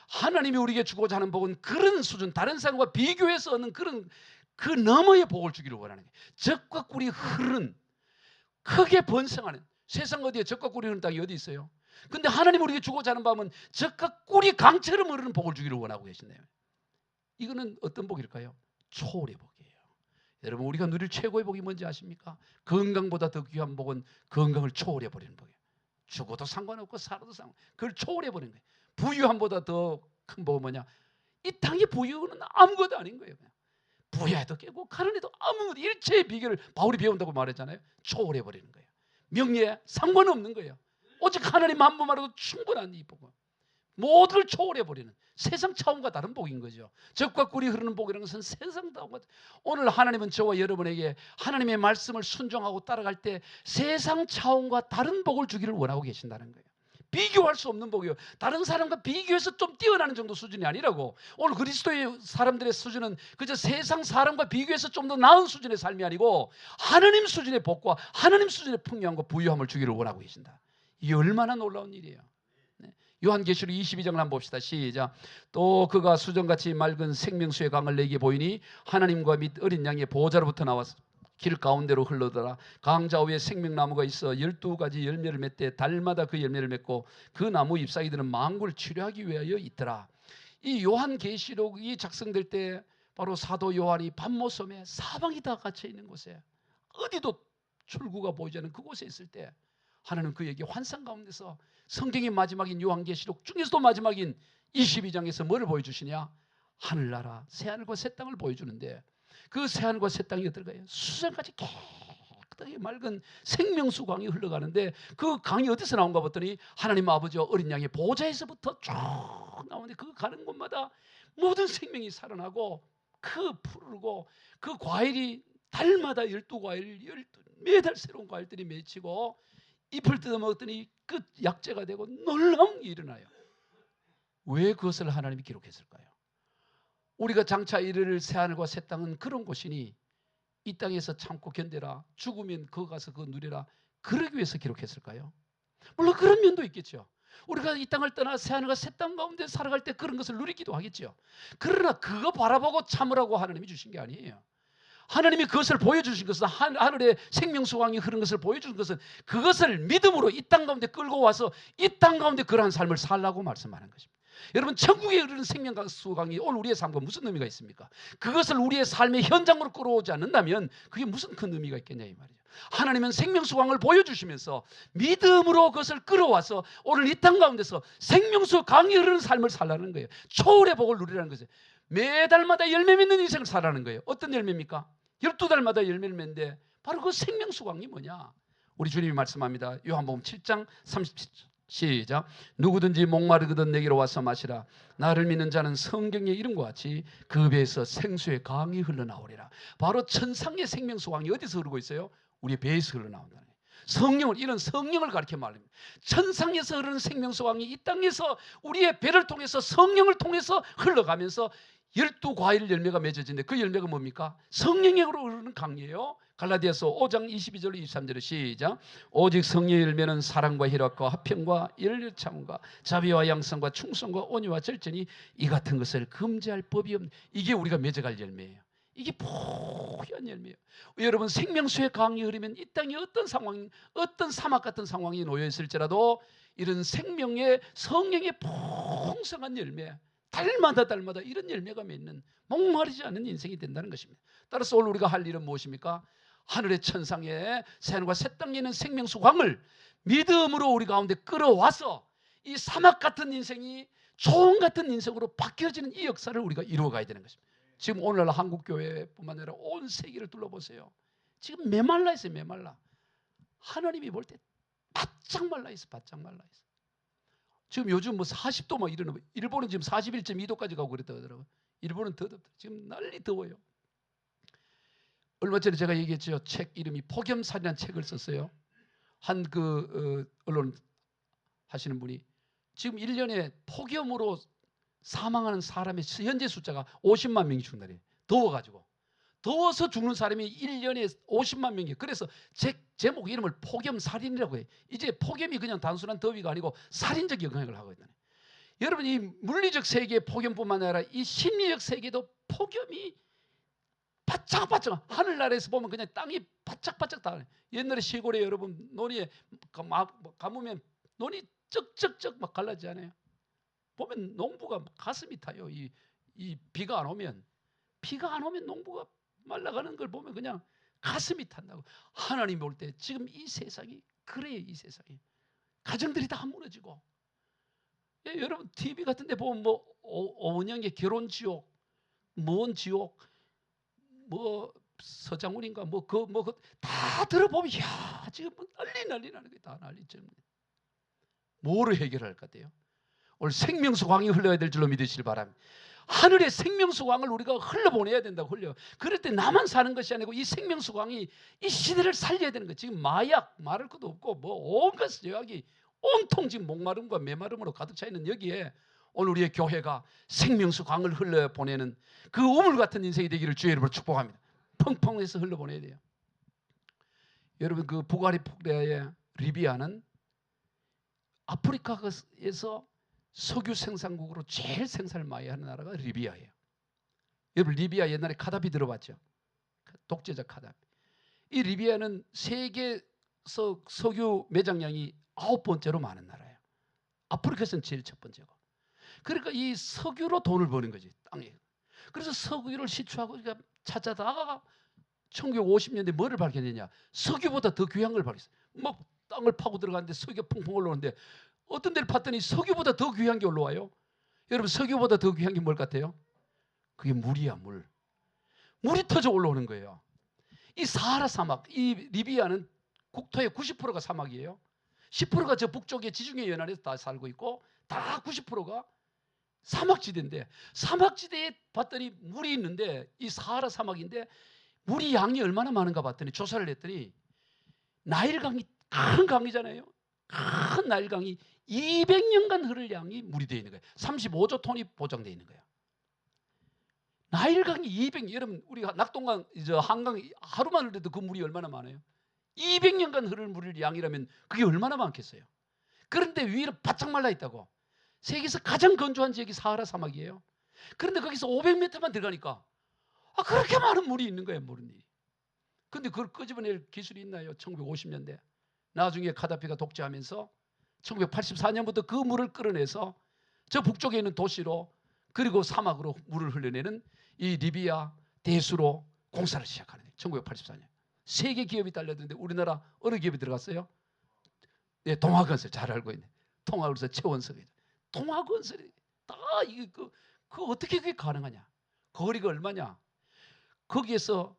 [SPEAKER 1] 하나님이 우리에게 주고자 하는 복은 그런 수준, 다른 사람과 비교해서 얻는 그런 그 너머의 복을 주기를 원하는 거예요. 젖과 꿀이 흐르는, 크게 번성하는, 세상 어디에 젖과 꿀이 흐르는 땅이 어디 있어요? 근데 하나님 우리에게 주고자 하는 바는 젖과 꿀이 강처럼 흐르는 복을 주기를 원하고 계시네요. 이거는 어떤 복일까요? 초월의 복이에요. 여러분, 우리가 누릴 최고의 복이 뭔지 아십니까? 건강보다 더 귀한 복은 건강을 초월해 버리는 복이에요. 죽어도 상관없고 살아도 상관없고 그걸 초월해 버리는 거예요. 부유함보다 더 큰 복은 뭐냐? 이 땅의 부유는 아무것도 아닌 거예요. 그냥. 부여해도 깨고 가난해도 아무 일체의 비결을 바울이 배운다고 말했잖아요. 초월해 버리는 거예요. 명예에 상관없는 거예요. 오직 하나님 한 분만으로도 충분한 이 복은 모든 걸 초월해 버리는 세상 차원과 다른 복인 거죠. 젖과 꿀이 흐르는 복이라는 것은 세상 차원과, 오늘 하나님은 저와 여러분에게 하나님의 말씀을 순종하고 따라갈 때 세상 차원과 다른 복을 주기를 원하고 계신다는 거예요. 비교할 수 없는 복이요. 다른 사람과 비교해서 좀 뛰어나는 정도 수준이 아니라고. 오늘 그리스도의 사람들의 수준은 그저 세상 사람과 비교해서 좀 더 나은 수준의 삶이 아니고 하나님 수준의 복과 하나님 수준의 풍요함과 부유함을 주기를 원하고 계신다. 이게 얼마나 놀라운 일이에요. 요한계시록 22장을 한번 봅시다. 시작. 또 그가 수정같이 맑은 생명수의 강을 내게 보이니 하나님과 및 어린 양의 보호자로부터 나와서 길 가운데로 흘러더라. 강 좌우에 생명나무가 있어 12가지 열매를 맺되 달마다 그 열매를 맺고 그 나무 잎사귀들은 만국을 치료하기 위하여 있더라. 이 요한계시록이 작성될 때 바로 사도 요한이 밤모섬에 사방이 다 갇혀 있는 곳에, 어디도 출구가 보이지 않는 그곳에 있을 때 하나님 그에게 환상 가운데서 성경의 마지막인 요한계시록 중에서도 마지막인 22장에서 뭐를 보여주시냐? 하늘나라 새하늘과 새 땅을 보여주는데, 그 새하늘과 새 땅이 어떨까요? 수정같이 깨끗하게 맑은 생명수 강이 흘러가는데, 그 강이 어디서 나온가 봤더니 하나님 아버지와 어린 양의 보좌에서부터 쭉 나오는데, 그 가는 곳마다 모든 생명이 살아나고 그 푸르고 그 과일이 달마다 12과일, 매달 새로운 과일들이 맺히고 잎을 뜯어먹었더니 끝 약재가 되고 놀라운 일이 일어나요. 왜 그것을 하나님이 기록했을까요? 우리가 장차 이를 새하늘과 새 땅은 그런 곳이니 이 땅에서 참고 견뎌라, 죽으면 거기 가서 그거 누리라, 그러기 위해서 기록했을까요? 물론 그런 면도 있겠죠. 우리가 이 땅을 떠나 새하늘과 새 땅 가운데 살아갈 때 그런 것을 누리기도 하겠죠. 그러나 그거 바라보고 참으라고 하나님이 주신 게 아니에요. 하나님이 그것을 보여주신 것은, 하늘의 생명수강이 흐른 것을 보여주신 것은 그것을 믿음으로 이 땅 가운데 끌고 와서 이 땅 가운데 그러한 삶을 살라고 말씀하는 것입니다. 여러분, 천국에 흐르는 생명수강이 오늘 우리의 삶과 무슨 의미가 있습니까? 그것을 우리의 삶의 현장으로 끌어오지 않는다면 그게 무슨 큰 의미가 있겠냐 이 말이죠. 하나님은 생명수강을 보여주시면서 믿음으로 그것을 끌어와서 오늘 이 땅 가운데서 생명수강이 흐르는 삶을 살라는 거예요. 초월의 복을 누리라는 거죠. 매달마다 열매 맺는 인생을 살라는 거예요. 어떤 열매입니까? 12달마다 열매를 맺는데 바로 그 생명수강이 뭐냐? 우리 주님이 말씀합니다. 요한복음 7장 37절 시작. 누구든지 목마르거든 내게로 와서 마시라. 나를 믿는 자는 성경의 이름과 같이 그 배에서 생수의 강이 흘러나오리라. 바로 천상의 생명수강이 어디서 흐르고 있어요? 우리 배에서 흘러나온다는 거예요. 성령을, 이런 성령을 가리켜 말합니다. 천상에서 흐르는 생명수강이 이 땅에서 우리의 배를 통해서 성령을 통해서 흘러가면서 12과일 열매가 맺어지는데, 그 열매가 뭡니까? 성령으로 흐르는 강이에요. 갈라디아서 5장 22절 23절에 시작. 오직 성령의 열매는 사랑과 희락과 화평과 열려 참음과 자비와 양성과 충성과 온유와 절제니 이 같은 것을 금지할 법이 없는, 이게 우리가 맺어갈 열매예요. 이게 포효한 열매예요. 여러분, 생명수의 강이 흐르면 이 땅에 어떤 상황, 어떤 사막 같은 상황이 놓여 있을지라도 이런 생명의 성령의 풍성한 열매, 달마다 이런 열매가 맺는 목마르지 않는 인생이 된다는 것입니다. 따라서 오늘 우리가 할 일은 무엇입니까? 하늘의 천상에 새하늘과 새 땅에 있는 생명수강을 믿음으로 우리 가운데 끌어와서 이 사막 같은 인생이 조언 같은 인생으로 바뀌어지는 이 역사를 우리가 이루어가야 되는 것입니다. 지금 오늘날 한국교회뿐만 아니라 온 세계를 둘러보세요. 지금 메말라 있어요. 메말라. 하나님이 볼 때 바짝 말라 있어. 바짝 말라 있어. 지금 요즘 뭐 40도 막 이러는 거예요. 일본은 지금 41.2도까지 가고 그랬다 하더라고요. 일본은 더 덥다. 지금 난리 더워요. 얼마 전에 제가 얘기했죠. 책 이름이 폭염살이라는 책을 썼어요. 한 언론 하시는 분이 지금 1년에 폭염으로 사망하는 사람의 현재 숫자가 50만 명이 죽는다래요. 더워가지고. 더워서 죽는 사람이 1년에 50만 명이에요. 그래서 제목 이름을 폭염살인이라고 해요. 이제 폭염이 그냥 단순한 더위가 아니고 살인적 영향을 하고 있다네. 여러분, 이 물리적 세계의 폭염뿐만 아니라 이 심리적 세계도 폭염이 바짝바짝, 하늘나라에서 보면 그냥 땅이 바짝바짝 닿아요. 옛날에 시골에 여러분 논이에 가보면 논이 쩍쩍쩍 막 갈라지지 않아요? 보면 농부가 가슴이 타요. 이 비가 안 오면 농부가 말라가는 걸 보면 그냥 가슴이 탄다고. 하나님 볼 때 지금 이 세상이 그래요. 이 세상이 가정들이 다 무너지고. 예, 여러분 TV 같은 데 보면 뭐 오은영의 결혼 지옥, 먼 지옥, 뭐 서장훈인가 다 들어보면 야 지금 난리 나는 거예요. 다 난리쯤. 뭐로 해결할 것 같아요? 오늘 생명수 강이 흘러야 될 줄로 믿으시길 바랍니다. 하늘의 생명수 강을 우리가 흘러보내야 된다고 흘려. 그럴 때 나만 사는 것이 아니고 이 생명수 강이 이 시대를 살려야 되는 거예요. 지금 마약 말할 것도 없고 뭐 온갖 여약이 온통 지금 목마름과 메마름으로 가득 차 있는 여기에 오늘 우리의 교회가 생명수 강을 흘려보내는 그 우물 같은 인생이 되기를 주의 이름으로 축복합니다. 펑펑해서 흘러보내야 돼요. 여러분 그 부가리포레아의 리비아는 아프리카에서 석유 생산국으로 제일 생산을 많이 하는 나라가 리비아예요. 여러분 리비아 옛날에 카다피 들어봤죠? 독재자 카다피. 이 리비아는 세계에서 석유 매장량이 9번째로 많은 나라예요. 아프리카에서는 제일 첫 번째고. 그러니까 이 석유로 돈을 버는 거지 땅에. 그래서 석유를 시추하고 찾아다가 1950년대 뭐를 발견했냐? 석유보다 더 귀한 걸 발견했어요. 막 땅을 파고 들어가는데 석유가 펑펑 올라오는데 어떤 데를 봤더니 석유보다 더 귀한 게 올라와요. 여러분 석유보다 더 귀한 게 뭘 같아요? 그게 물이야. 물이 터져 올라오는 거예요. 이 사하라 사막, 이 리비아는 국토의 90%가 사막이에요. 10%가 저 북쪽의 지중해 연안에서 다 살고 있고 다 90%가 사막지대인데 사막지대에 봤더니 물이 있는데 이 사하라 사막인데 물이 양이 얼마나 많은가 봤더니 조사를 했더니 나일강이 큰 강이잖아요. 큰 나일강이 200년간 흐를 양이 물이 되어 있는 거예요. 35조 톤이 보장되어 있는 거예요. 나일강이 200년, 여러분 우리가 낙동강, 한강 하루만 흘려도 그 물이 얼마나 많아요? 200년간 흐를 물의 양이라면 그게 얼마나 많겠어요? 그런데 위로 바짝 말라 있다고. 세계에서 가장 건조한 지역이 사하라 사막이에요. 그런데 거기서 500m만 들어가니까 그렇게 많은 물이 있는 거예요. 모르니. 근데 그걸 끄집어낼 기술이 있나요? 1950년대. 나중에 카다피가 독재하면서 1984년부터 그 물을 끌어내서 저 북쪽에 있는 도시로 그리고 사막으로 물을 흘려내는 이 리비아 대수로 공사를 시작하는 거예요. 1984년. 세계 기업이 달려드는데 우리나라 어느 기업이 들어갔어요? 네, 동아건설 잘 알고 있네. 통화건설 최원석이죠. 통화건설이 다 이게 그 어떻게 그게 가능하냐? 거리가 얼마냐? 거기에서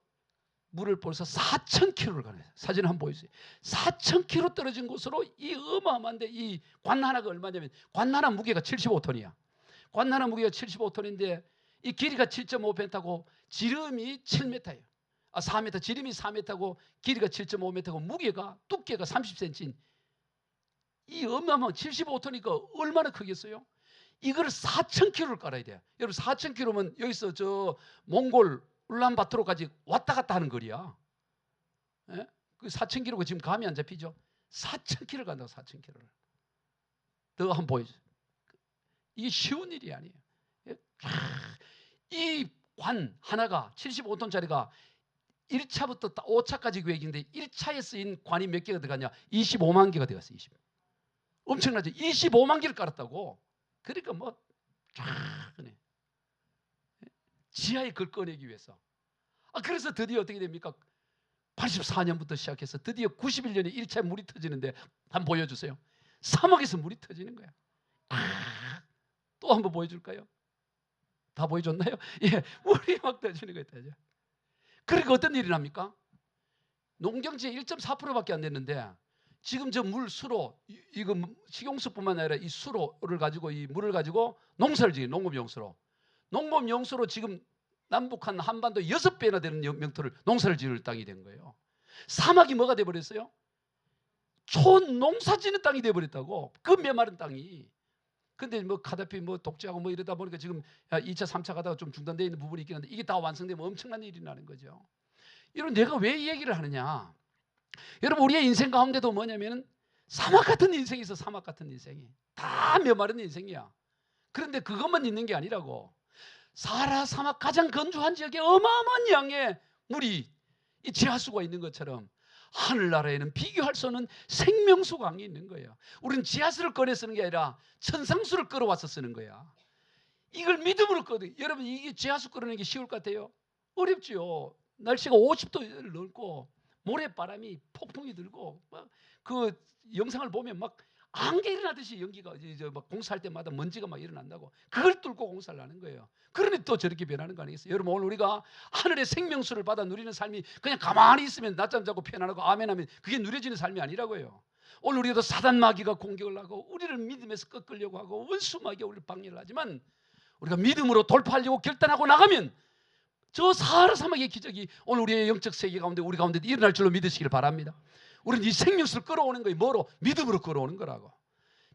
[SPEAKER 1] 물을 벌써 4,000km를 가는 거예요. 사진 한번 보여주세요. 4,000km 떨어진 곳으로 이 어마어마한데 이 관 하나가 얼마냐면 관 하나 무게가 75톤이야. 관 하나 무게가 75톤인데 이 길이가 7.5m고 지름이 7m예요. 4m, 지름이 4m고 길이가 7.5m고 무게가 두께가 30cm인 이 어마어마한 75톤이니까 얼마나 크겠어요? 이걸 4,000km를 깔아야 돼요. 여러분 4,000km면 여기서 저 몽골 울란바토르까지 왔다 갔다 하는 거리야. 예? 그 4,000km가 지금 감이 안 잡히죠? 4,000km 간다고 4,000km를. 더 한번 보여주세요. 이게 쉬운 일이 아니에요. 이 관 하나가 75톤짜리가 1차부터 5차까지 계획인데 1차에 쓰인 관이 몇 개가 들어갔냐? 25만 개가 들어갔어요. 엄청나죠? 25만 개를 깔았다고. 그러니까 뭐 그네. 지하에 그걸 꺼내기 위해서. 그래서 드디어 어떻게 됩니까? 84년부터 시작해서 드디어 91년에 1차에 물이 터지는데 한번 보여주세요. 사막에서 물이 터지는 거야. 또 한번 보여줄까요? 다 보여줬나요? 예, 물이 막 터지는 거예요. 그러니까 어떤 일이 납니까? 농경지의 1.4%밖에 안 됐는데 지금 저 물 수로 이거 식용수뿐만 아니라 이 수로를 가지고 이 물을 가지고 농사를 지어요. 농업용수로. 농업용수로 지금 남북한 한반도 6배나 되는 영토를 농사를 지을 땅이 된 거예요. 사막이 뭐가 돼버렸어요? 촌농사 짓는 땅이 돼버렸다고. 그 메마른 땅이. 근데 뭐 카다피 뭐 독재하고 뭐 이러다 보니까 지금 2차 3차 가다가 좀 중단되어 있는 부분이 있긴 한데 이게 다 완성되면 엄청난 일이 나는 거죠. 이런 내가 왜 이 얘기를 하느냐? 여러분 우리의 인생 가운데도 뭐냐면은 사막 같은 인생이 있어. 사막 같은 인생이 다 메마른 인생이야. 그런데 그것만 있는 게 아니라고. 사하라 사막 가장 건조한 지역에 어마어마한 양의 물이 이 지하수가 있는 것처럼 하늘나라에는 비교할 수 없는 생명수 강이 있는 거예요. 우리는 지하수를 꺼내 쓰는 게 아니라 천상수를 끌어와서 쓰는 거야. 이걸 믿음으로 꺼내. 여러분 이게 지하수 끌어내는 게 쉬울 것 같아요? 어렵지요. 날씨가 50도를 넘고 모래바람이 폭풍이 들고 막 그 영상을 보면 막 안개 일어나듯이 연기가 이제 막 공사할 때마다 먼지가 막 일어난다고. 그걸 뚫고 공사를 하는 거예요. 그러니 또 저렇게 변하는 거 아니겠어요? 여러분 오늘 우리가 하늘의 생명수를 받아 누리는 삶이 그냥 가만히 있으면 낮잠 자고 편안하고 아멘하면 그게 누려지는 삶이 아니라고요. 오늘 우리가 사단 마귀가 공격을 하고 우리를 믿음에서 꺾으려고 하고 원수 마귀가 우리를 방해를 하지만 우리가 믿음으로 돌파하려고 결단하고 나가면 저 사하라 사막의 기적이 오늘 우리의 영적 세계 가운데 우리 가운데 일어날 줄로 믿으시길 바랍니다. 우리는 이 생명수를 끌어오는 거예요. 뭐로? 믿음으로 끌어오는 거라고.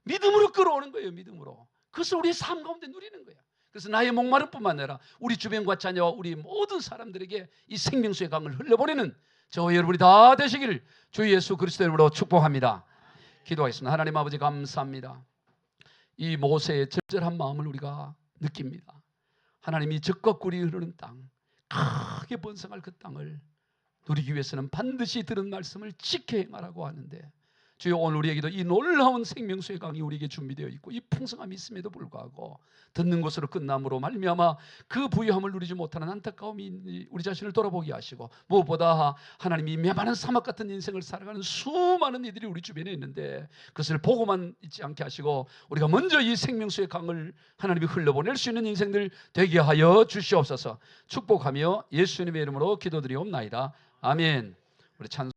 [SPEAKER 1] 믿음으로 끌어오는 거예요. 믿음으로. 그것을 우리의 삶 가운데 누리는 거야. 그래서 나의 목마름뿐만 아니라 우리 주변과 자녀와 우리 모든 사람들에게 이 생명수의 강을 흘려보내는 저와 여러분이 다 되시기를 주 예수 그리스도의 이름으로 축복합니다. 기도하겠습니다. 하나님 아버지 감사합니다. 이 모세의 절절한 마음을 우리가 느낍니다. 하나님이 적과 꿀이 흐르는 땅, 크게 번성할 그 땅을 누리기 위해서는 반드시 들은 말씀을 지켜 행하라고 하는데 주여 오늘 우리에게도 이 놀라운 생명수의 강이 우리에게 준비되어 있고 이 풍성함이 있음에도 불구하고 듣는 것으로 끝남으로 말미암아 그 부유함을 누리지 못하는 안타까움이 우리 자신을 돌아보게 하시고 무엇보다 하나님이 메마른 사막 같은 인생을 살아가는 수많은 이들이 우리 주변에 있는데 그것을 보고만 있지 않게 하시고 우리가 먼저 이 생명수의 강을 하나님이 흘려보낼 수 있는 인생들 되게 하여 주시옵소서. 축복하며 예수님의 이름으로 기도드리옵나이다. 아멘. 우리 찬